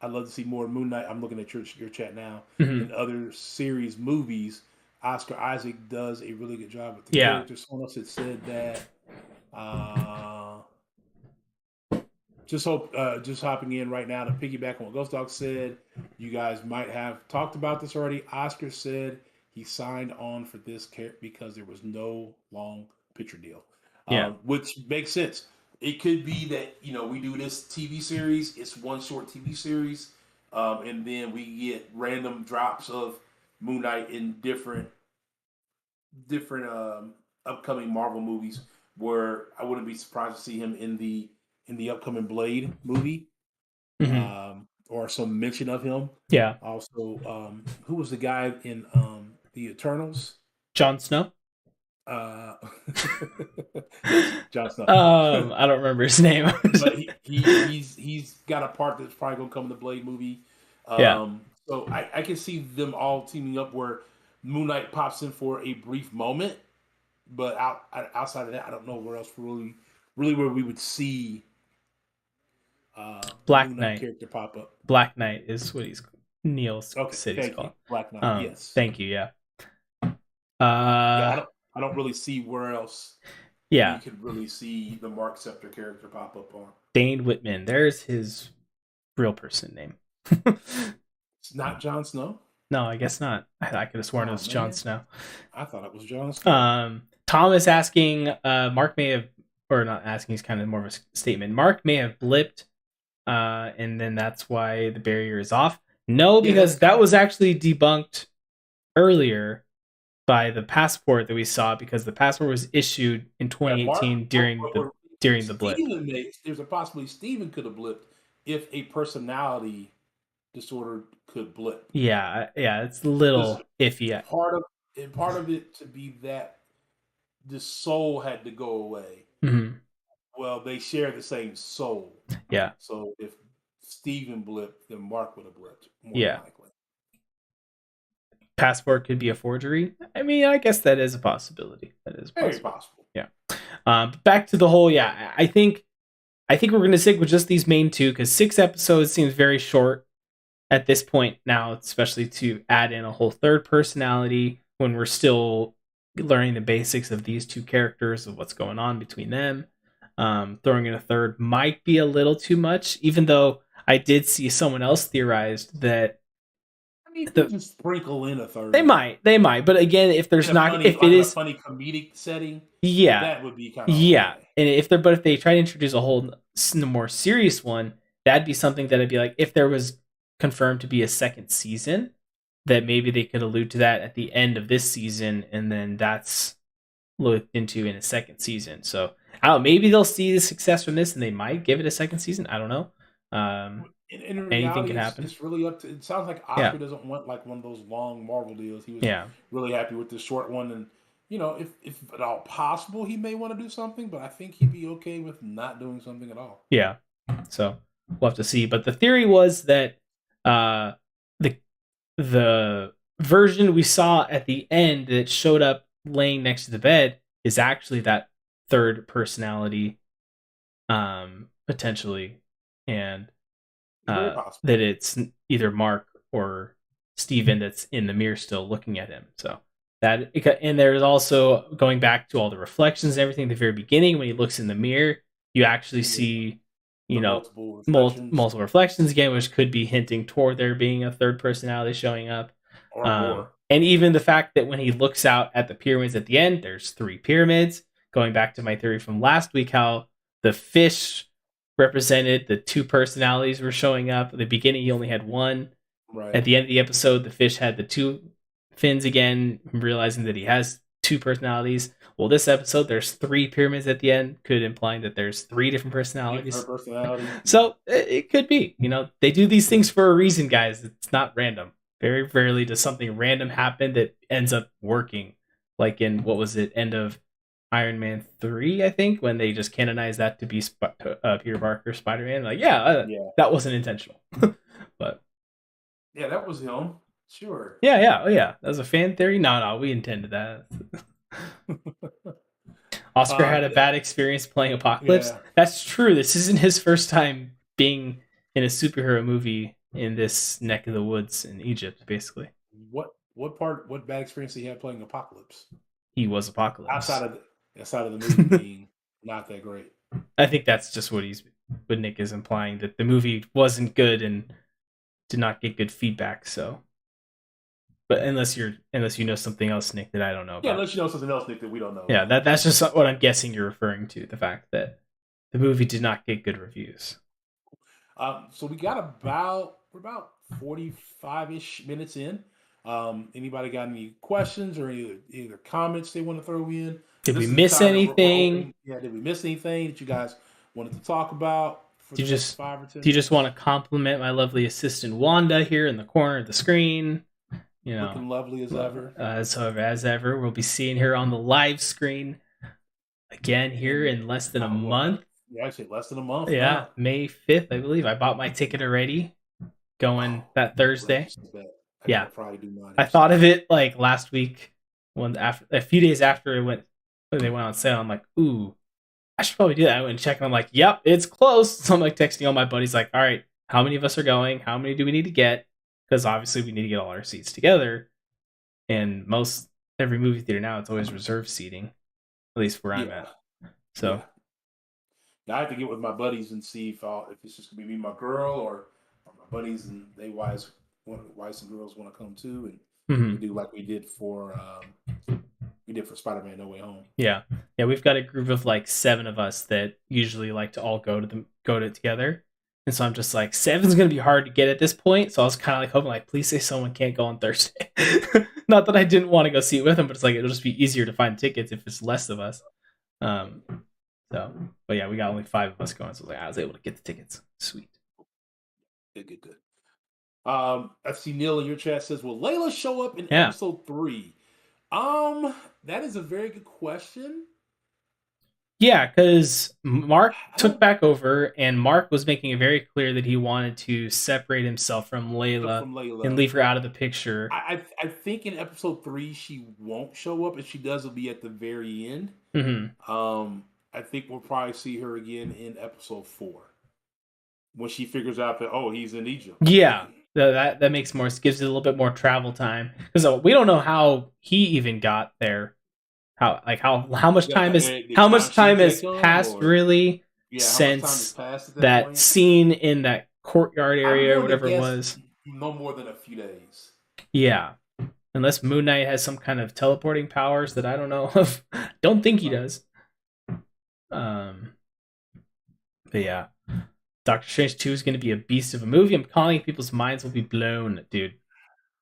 I'd love to see more Moon Knight. I'm looking at your chat now. Mm-hmm. In other series movies, Oscar Isaac does a really good job with the character. Someone else had said that. Just hopping in right now to piggyback on what Ghostdog said. You guys might have talked about this already. Oscar said he signed on for this because there was no long picture deal. Which makes sense. It could be that, we do this TV series. It's one short TV series. And then we get random drops of Moon Knight in different upcoming Marvel movies, where I wouldn't be surprised to see him in the upcoming Blade movie, or some mention of him. Yeah. Also, who was the guy in the Eternals? Jon Snow. Jon Snow. I don't remember his name. But he's got a part that's probably gonna come in the Blade movie. So I can see them all teaming up where Moon Knight pops in for a brief moment, but outside of that, I don't know where else really where we would see Black Moon Knight character pop up. Black Knight is what Neil's city's called. Black Knight. Yes. Thank you. Yeah. I don't really see where else. Yeah. You could really see the Mark Scepter character pop up on. Dane Whitman. There's his real person name. It's not Jon Snow? No, I guess not. I could have sworn it was Jon Snow. I thought it was Jon Snow. Thomas asking, Mark may have, or not asking, he's kind of more of a statement. Mark may have blipped, and then that's why the barrier is off. No, because that was actually debunked earlier by the passport that we saw, because the passport was issued in 2018 during the blip. There's a possibility Steven could have blipped if a personality disorder could blip. Yeah, it's a little iffy. Part of it to be that the soul had to go away. Mm-hmm. Well, they share the same soul. Yeah. So if Steven blipped, then Mark would have blipped. More likely. Passport could be a forgery. I mean, I guess that is a possibility. That is very possible. Yeah. Back to the whole. Yeah, I think we're going to stick with just these main two, because 6 episodes seems very short at this point now, especially to add in a whole third personality when we're still learning the basics of these two characters, of what's going on between them. Throwing in a third might be a little too much, even though I did see someone else theorized that. Just sprinkle in a third. They might, but again, if there's not, if it is a funny comedic setting, that would be kind of and if they try to introduce a whole more serious one, that'd be something that I'd be like, if there was confirmed to be a second season, that maybe they could allude to that at the end of this season, and then that's looked into in a second season. So maybe they'll see the success from this and they might give it a second season. I don't know. In reality, anything can happen. It's really up to. It sounds like Oscar doesn't want like one of those long Marvel deals. He was really happy with the short one, and if at all possible, he may want to do something. But I think he'd be okay with not doing something at all. Yeah. So we'll have to see. But the theory was that the version we saw at the end that showed up laying next to the bed is actually that third personality, potentially, and. That it's either Mark or Steven that's in the mirror still looking at him. So and there's also, going back to all the reflections and everything at the very beginning, when he looks in the mirror, you actually see, multiple reflections again, which could be hinting toward there being a third personality showing up. Or more. And even the fact that when he looks out at the pyramids at the end, there's 3 pyramids, going back to my theory from last week, how the fish represented the 2 personalities were showing up. At the beginning, he only had 1. Right. At the end of the episode, the fish had the 2 fins again, realizing that he has 2 personalities. Well, this episode, there's 3 pyramids at the end, could imply that there's 3 different personalities. So it could be. They do these things for a reason, guys. It's not random. Very rarely does something random happen that ends up working like in what was it, end of Iron Man 3, I think, when they just canonized that to be Peter Parker Spider-Man. Like, that wasn't intentional. But yeah, that was him. Sure. Yeah. Oh, yeah. That was a fan theory. No, we intended that. Oscar had a bad experience playing Apocalypse. Yeah. That's true. This isn't his first time being in a superhero movie in this neck of the woods in Egypt, basically. What bad experience did he have playing Apocalypse? He was Apocalypse. Outside of the movie being not that great. I think that's just what Nick is implying, that the movie wasn't good and did not get good feedback, so. But unless you know something else, Nick, that I don't know about. Yeah, unless you know something else, Nick, that we don't know. Yeah, that's just what I'm guessing you're referring to, the fact that the movie did not get good reviews. So we're about 45-ish minutes in. Anybody got any questions or either comments they want to throw in? Did we miss anything? Did we miss anything that you guys wanted to talk about? Do you just want to compliment my lovely assistant Wanda here in the corner of the screen? Looking lovely as ever. As ever, we'll be seeing her on the live screen again here in less than a month. Yeah, actually less than a month. Yeah, now. May 5th, I believe. I bought my ticket already, going that Thursday. I thought of it like last week, a few days after they went on sale. I'm like, ooh, I should probably do that. I went and checked, and I'm like, yep, it's close. So I'm like texting all my buddies, like, all right, how many of us are going? How many do we need to get? Because obviously we need to get all our seats together. And every movie theater now, it's always reserved seating, at least where I'm at. So now I have to get with my buddies and see if it's just gonna be me, and my girl, or my buddies and wives and girls want to come too, and we do like we did for Spider-Man: No Way Home. Yeah, we've got a group of like 7 of us that usually like to all go to it together. And so I'm just like, 7's going to be hard to get at this point. So I was kind of like hoping, like, please say someone can't go on Thursday. Not that I didn't want to go see it with them, but it's like, it'll just be easier to find tickets if it's less of us. But yeah, we got only 5 of us going. So I was able to get the tickets. Sweet. Good. I see Neil in your chat says, will Layla show up in episode 3? That is a very good question. Yeah, because Mark took back over, and Mark was making it very clear that he wanted to separate himself from Layla and leave her out of the picture. I think in episode 3 she won't show up. If she does, it'll be at the very end. Mm-hmm. I think we'll probably see her again in episode 4 when she figures out that he's in Egypt. Yeah, that makes more. Gives it a little bit more travel time, because we don't know how he even got there. How much time has passed really since that scene in that courtyard area or whatever it was? No more than a few days. Yeah, unless Moon Knight has some kind of teleporting powers that I don't know of. Don't think he does. But yeah, Doctor Strange 2 is going to be a beast of a movie. I'm calling it, people's minds will be blown, dude.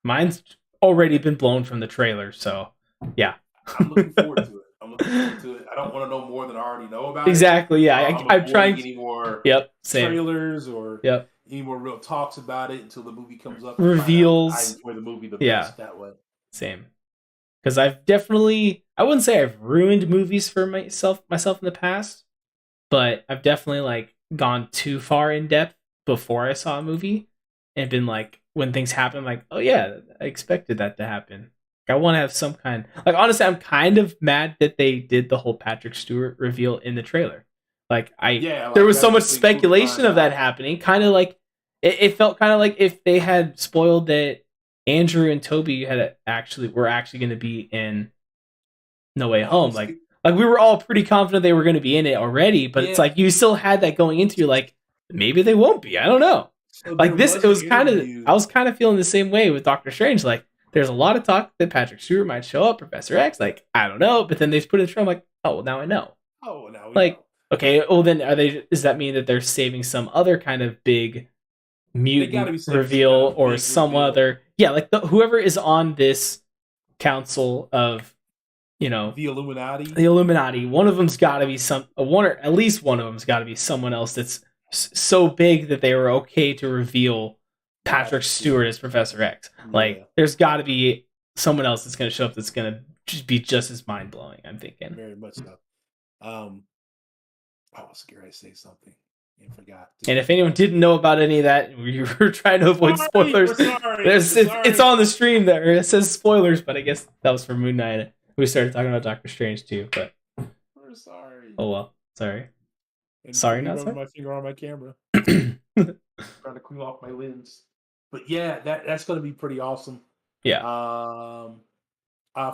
Mine's already been blown from the trailer, so yeah. I'm looking forward to it. I don't want to know more than I already know about exactly, it. Yeah. I'm trying any more same. trailers or any more real talks about it until the movie comes up. Reveals. I enjoy the movie the best that way. Same. Because I've definitely, I wouldn't say I've ruined movies for myself in the past, but I've definitely like gone too far in depth before I saw a movie and been like, when things happen, I'm like, oh yeah, I expected that to happen. I want to have some kind, like, honestly, I'm kind of mad that they did the whole Patrick Stewart reveal in the trailer. There was so much speculation of that happening. Kind of like, it felt kind of like if they had spoiled that Andrew and Toby were actually going to be in No Way Home. Like we were all pretty confident they were going to be in it already, but it's like you still had that going into you. Like maybe they won't be. I don't know. So like this, it was kind of. I was kind of feeling the same way with Doctor Strange. Like there's a lot of talk that Patrick Stewart might show up, Professor X. Like I don't know, but then they put it in the show. I'm like, oh, well, now I know. Oh, now we like know. Okay. Well, then does that mean that they're saving some other kind of big mutant reveal or some other? Yeah, like whoever is on this council of. You know, the Illuminati. One of them's got to be at least one of them's got to be someone else that's so big that they were okay to reveal Patrick Stewart as Professor X. Like, there's got to be someone else that's going to show up that's going to just be just as mind blowing. I'm thinking. Very much so. I was scared I'd say something and forgot. And if anyone didn't know about any of that, we were trying to avoid spoilers. It's on the stream there. It says spoilers, but I guess that was for Moon Knight. We started talking about Doctor Strange too, but we're sorry. Oh well, sorry. And sorry, not sorry. My finger on my camera, trying to clean off my lens. But yeah, that's going to be pretty awesome. Yeah.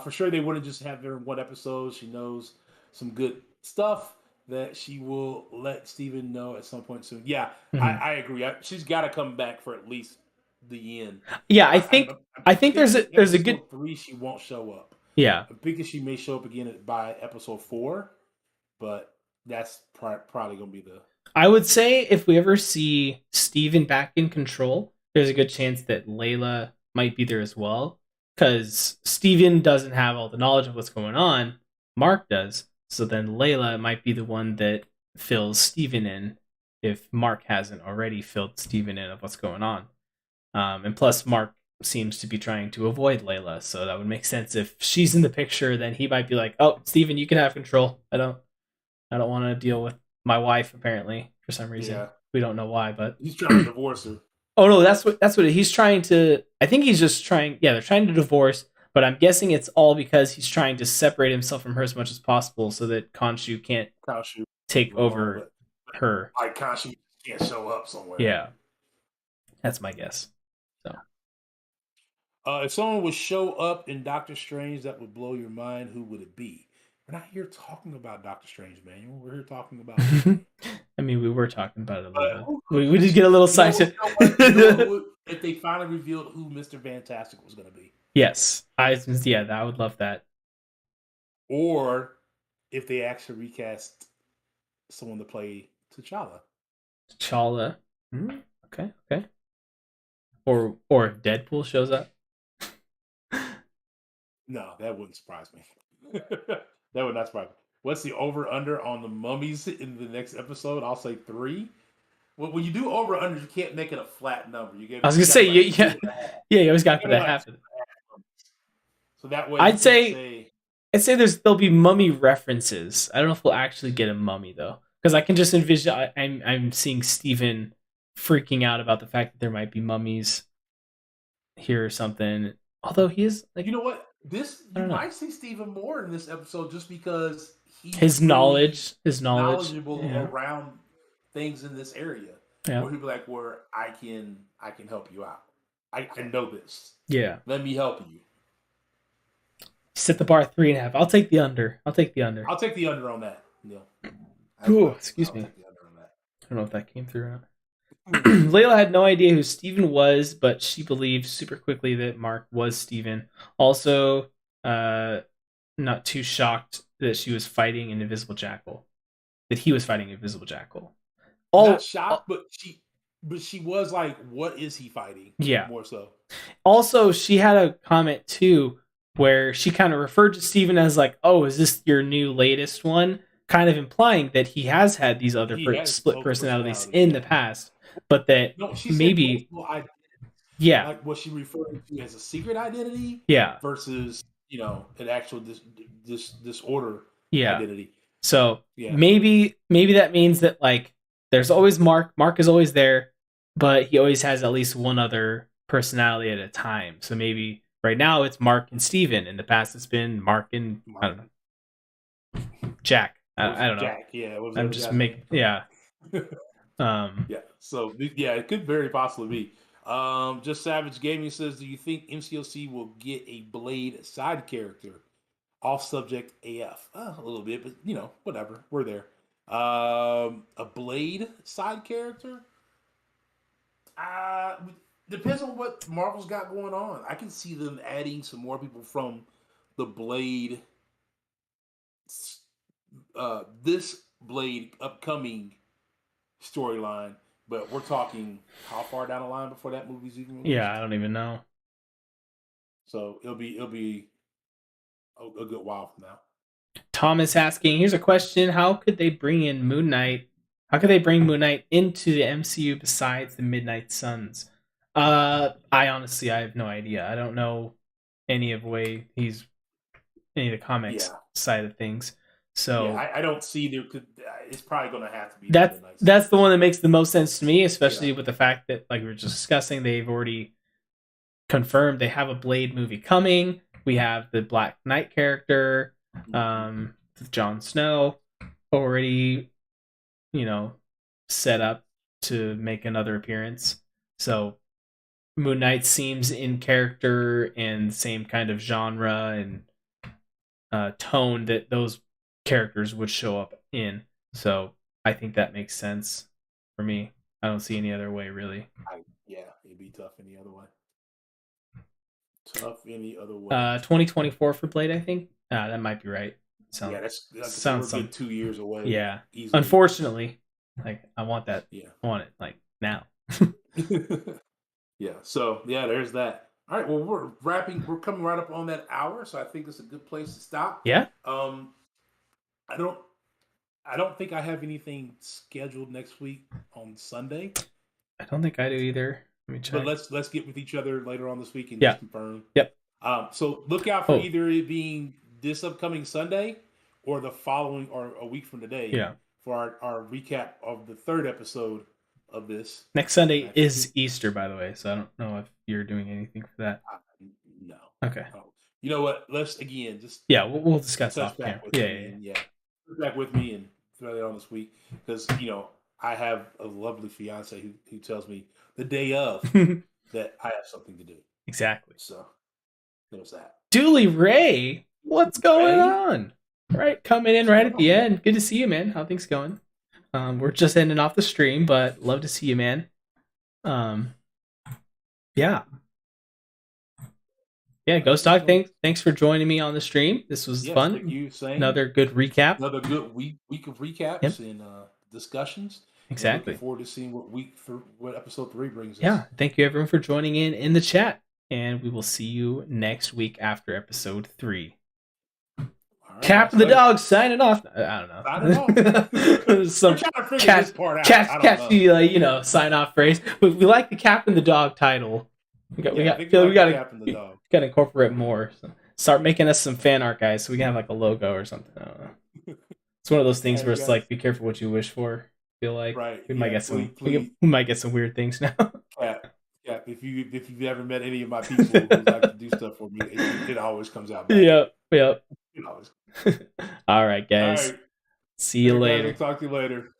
For sure, they wouldn't just have her in one episode. She knows some good stuff that she will let Steven know at some point soon. Yeah, I agree. She's got to come back for at least the end. Yeah, I think there's a good 3. She won't show up. Yeah, I think she may show up again by episode 4, but that's probably going to be the. I would say if we ever see Steven back in control, there's a good chance that Layla might be there as well, because Steven doesn't have all the knowledge of what's going on. Mark does. So then Layla might be the one that fills Steven in if Mark hasn't already filled Steven in of what's going on. And plus, Mark seems to be trying to avoid Layla, so that would make sense. If she's in the picture, then he might be like, "Oh, Steven, you can have control. I don't want to deal with my wife." Apparently, for some reason, we don't know why, but he's trying to divorce her. Oh no, that's what he's trying to. I think he's just trying. Yeah, they're trying to divorce. But I'm guessing it's all because he's trying to separate himself from her as much as possible so that Khonshu can't take over her. Like Khonshu can't show up somewhere. Yeah. That's my guess. So, if someone would show up in Doctor Strange that would blow your mind, who would it be? We're not here talking about Doctor Strange, man. We're here talking about. I mean, we were talking about it a little bit. We did get a little side. If they finally revealed who Mr. Fantastic was going to be. Yes, I would love that. Or if they actually recast someone to play T'Challa. T'Challa. Okay. Or if Deadpool shows up. No, that wouldn't surprise me. That would not surprise me. What's the over/under on the mummies in the next episode? I'll say 3. Well, when you do over/under, you can't make it a flat number. I was gonna say, you always got to put a half of it. So that way, I'd say there'll be mummy references. I don't know if we'll actually get a mummy though, because I can just envision. I'm seeing Steven freaking out about the fact that there might be mummies here or something. Although he is like, you know what, you might see Steven more in this episode just because his knowledge, knowledgeable around things in this area. Yeah. Where he'll be like, where I can help you out. I know this. Yeah. Let me help you. Set the bar at 3.5. I'll take the under. I'll take the under on that, Neil. Excuse me. I don't know if that came through or not. Layla had no idea who Steven was, but she believed super quickly that Mark was Steven. Also, not too shocked that she was fighting an invisible jackal. That he was fighting an invisible jackal. Not shocked, but she was like, what is he fighting? Yeah. More so. Also, she had a comment too where she kind of referred to Steven as like, oh, is this your new latest one? Kind of implying that he has had these other split personalities in the past, but that maybe like what she referred to as a secret identity, versus an actual disorder identity. So maybe that means that like there's always Mark is always there, but he always has at least one other personality at a time. So maybe right now it's Mark and Steven. In the past it's been Mark and I don't know, Jack. I don't know. Jack, yeah. I'm just making, yeah. So it could very possibly be. Just Savage Gaming says, do you think MCOC will get a Blade side character? Off subject AF. A little bit, but whatever. We're there. A Blade side character? Depends on what Marvel's got going on. I can see them adding some more people from the Blade. This Blade upcoming storyline, but we're talking how far down the line before that movie's even released? Yeah, I don't even know. So it'll be a good while from now. Thomas asking, here's a question: how could they bring in Moon Knight? How could they bring Moon Knight into the MCU besides the Midnight Suns? I have no idea. I don't know any of way he's any of the comics side of things. So I don't see there. It's probably going to have to be that's the one that makes the most sense to me, especially with the fact that, like we were just discussing, they've already confirmed they have a Blade movie coming. We have the Black Knight character, Jon Snow, already, set up to make another appearance. So Moon Knight seems in character and same kind of genre and tone that those characters would show up in. So I think that makes sense for me. I don't see any other way, really. It'd be tough any other way. Tough any other way. 2024 for Blade, I think. That might be right. Sounds good 2 years away. Yeah. Easily. Unfortunately, like I want that. Yeah. I want it like now. Yeah. So there's that. All right. Well, we're coming right up on that hour, so I think it's a good place to stop. Yeah. I don't think I have anything scheduled next week on Sunday. I don't think I do either. Let me check. But let's get with each other later on this week and just confirm. Yep. So look out for either it being this upcoming Sunday or the following or a week from today. Yeah. For our recap of the third episode of this. Next Sunday is Easter, by the way, so I don't know if you're doing anything for that. No. Okay. You know what? Let's again just we'll discuss touch back with me. Touch back with me and throw it on this week because I have a lovely fiance who tells me the day of that I have something to do. Exactly. So there's that. Dooley Ray, what's going on? Right, coming in right at the end. Good to see you, man. How things going? We're just ending off the stream, but love to see you, man. Yeah, Ghostdog, thanks for joining me on the stream. This was fun. Thank you, another good recap. Another good week of recaps and discussions. Exactly. Looking forward to seeing what episode 3 brings us. Yeah, thank you everyone for joining in the chat, and we will see you next week after episode 3. Right, Captain the Dog signing off. I don't know. Some catchy, sign off phrase. We like the Captain the Dog title. We got to incorporate more. So start making us some fan art, guys, so we can have like a logo or something. I don't know. It's one of those things where it's like, be careful what you wish for. I feel like we might get some. We might get some weird things now. Cap, if you've ever met any of my people who like to do stuff for me, it always comes out bad. Yep. It always. All right, guys. All right. See you later. Talk to you later.